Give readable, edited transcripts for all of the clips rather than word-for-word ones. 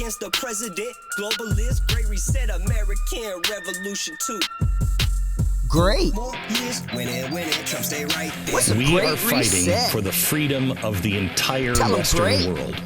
against the president. Globalist, great reset, American Revolution 2. Great. More years, winning, Trump stay right there. What's a We great are fighting reset? for the freedom of the entire Tell 'em Western great. world.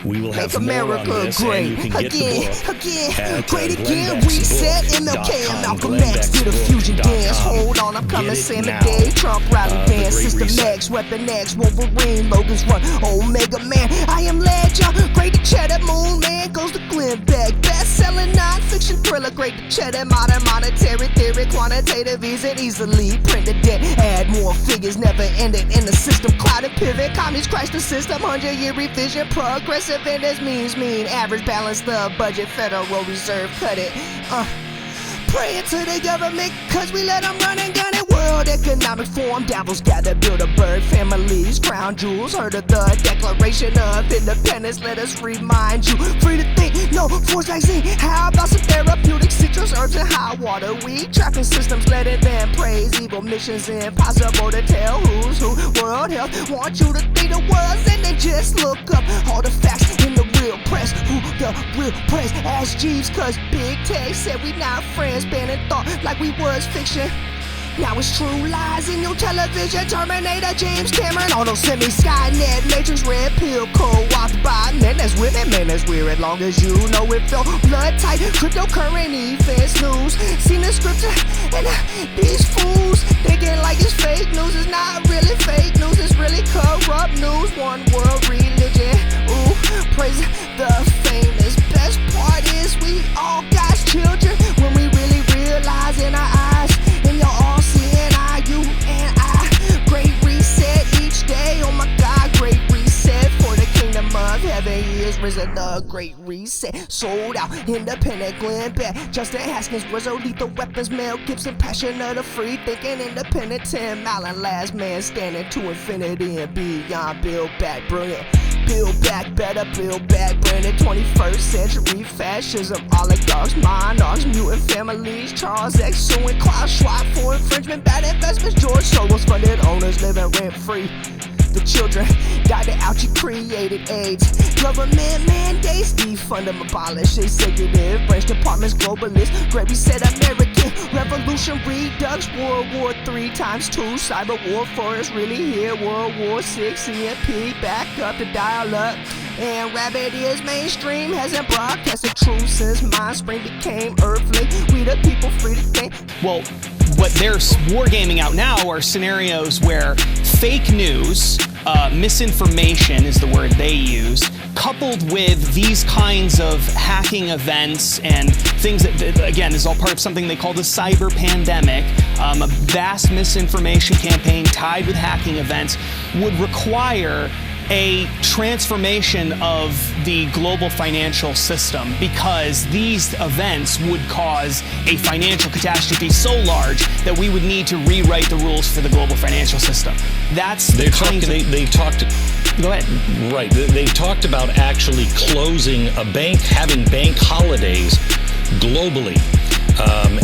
We will have Make more America on this, great and you can get again, the book at great again, GlennBecksBook.com, reset, MLK and Malcolm X did a fusion dance. Hold on, I'm coming, Sam Day, Trump rally dance, System X, Weapon X, Wolverine, Logan's Run, Omega Man, I am legend, great to cheddar, Moon Man goes to Glenn Beck, best-selling non-fiction thriller, great to cheddar, modern monetary theory, quantitative ease and easily print the debt, add more figures, never ended in the system, clouded pivot, commies crash the system, 100-year revision, progressive and this means mean, average balance the budget, Federal Reserve cut it, praying to the government, cause we let them run and gun it. World Economic Forum, devils gather, build a bird, families, crown jewels. Heard of the Declaration of Independence, let us remind you. Free to think, no force vaccine. How about some therapeutics, citrus, herbs, and hot water? We trapping systems, letting them praise evil missions. Impossible to tell who's who. World Health want you to think the world's and then just look up all the facts in the real press. Who the real press? Ask Jeeves, cause BiiigTech said we not friends. Banning thought like we was fiction. Now it's true lies in your television. Terminator, James Cameron, Auto Semi, Skynet, Matrix, Red Pill, co-opted by men that's women, man that's weird. As long as you know it felt blood tight. Cryptocurrency, fence news. Seen the scripture and these fools thinking like it's fake news. It's not really fake news. It's really corrupt news. One world religion. Ooh, praise the famous. Best part is we all God's children when we really realize in our eyes. And you're all seeing I, you and I. Great reset each day. Oh my God, great reset for the kingdom of heaven. He is risen. The great reset. Sold out. Independent Glenn Beck. Justin Haskins was a lethal weapons. Mel Gibson. Passion of the free thinking. Independent Tim Allen. Last man standing to infinity and beyond. Build back. Brilliant. Build back, better build back, Brandon, 21st century fascism, oligarchs, monarchs, mutant families, Charles X suing Klaus Schwab for infringement, bad investments, George Soros funded owners living rent free. The children died to ouchie created AIDS. Government mandates, defund them, abolish executive branch departments, globalists, great reset, American Revolution, redux, World War III × 2, cyber warfare is really here, World War VI, CMP, back up to dial up. And Rabbit is mainstream, hasn't broadcasted truth since Mindspring became earthly. We the people free to think. Well, what they're wargaming out now are scenarios where fake news, misinformation is the word they use, coupled with these kinds of hacking events and things that, again, is all part of something they call the cyber pandemic, a vast misinformation campaign tied with hacking events, would require a transformation of the global financial system, because these events would cause a financial catastrophe so large that we would need to rewrite the rules for the global financial system. That's They talked. Go ahead. Right. They talked about actually closing a bank, having bank holidays globally.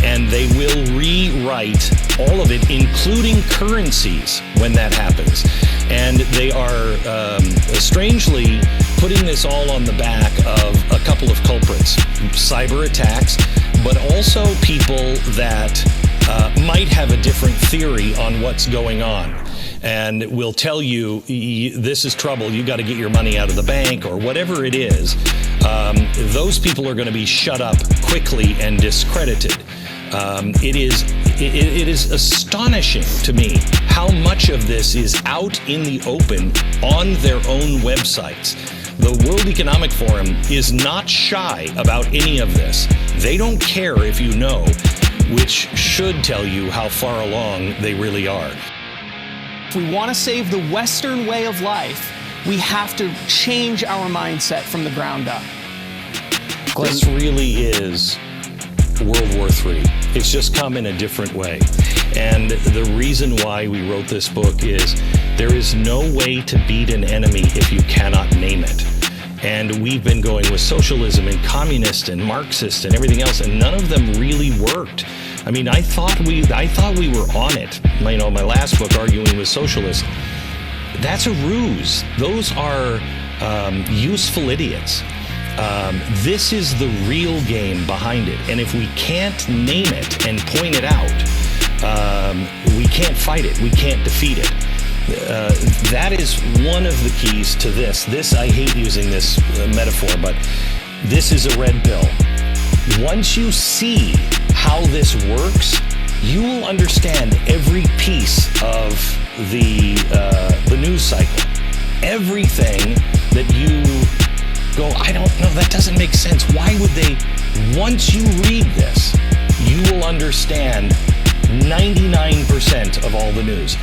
And they will rewrite all of it, including currencies, when that happens. And they are strangely putting this all on the back of a couple of culprits, cyber attacks, but also people that might have a different theory on what's going on, and will tell you, this is trouble, you got to get your money out of the bank, or whatever it is. Those people are going to be shut up quickly and discredited. It is astonishing to me how much of this is out in the open on their own websites. The World Economic Forum is not shy about any of this. They don't care if you know, which should tell you how far along they really are. If we want to save the Western way of life, we have to change our mindset from the ground up. This really is World War III. It's just come in a different way. And the reason why we wrote this book is there is no way to beat an enemy if you cannot name it. And we've been going with socialism and communist and Marxist and everything else, and none of them really worked. I mean, I thought we were on it. You know, my last book, Arguing with Socialists, that's a ruse. Those are useful idiots. This is the real game behind it. And if we can't name it and point it out, we can't fight it. We can't defeat it. That is one of the keys to this. I hate using this metaphor, but this is a red pill. Once you see how this works, you will understand every piece of the news cycle. Everything that you go, I don't know, that doesn't make sense. Why would they? Once you read this, you will understand 99% of all the news.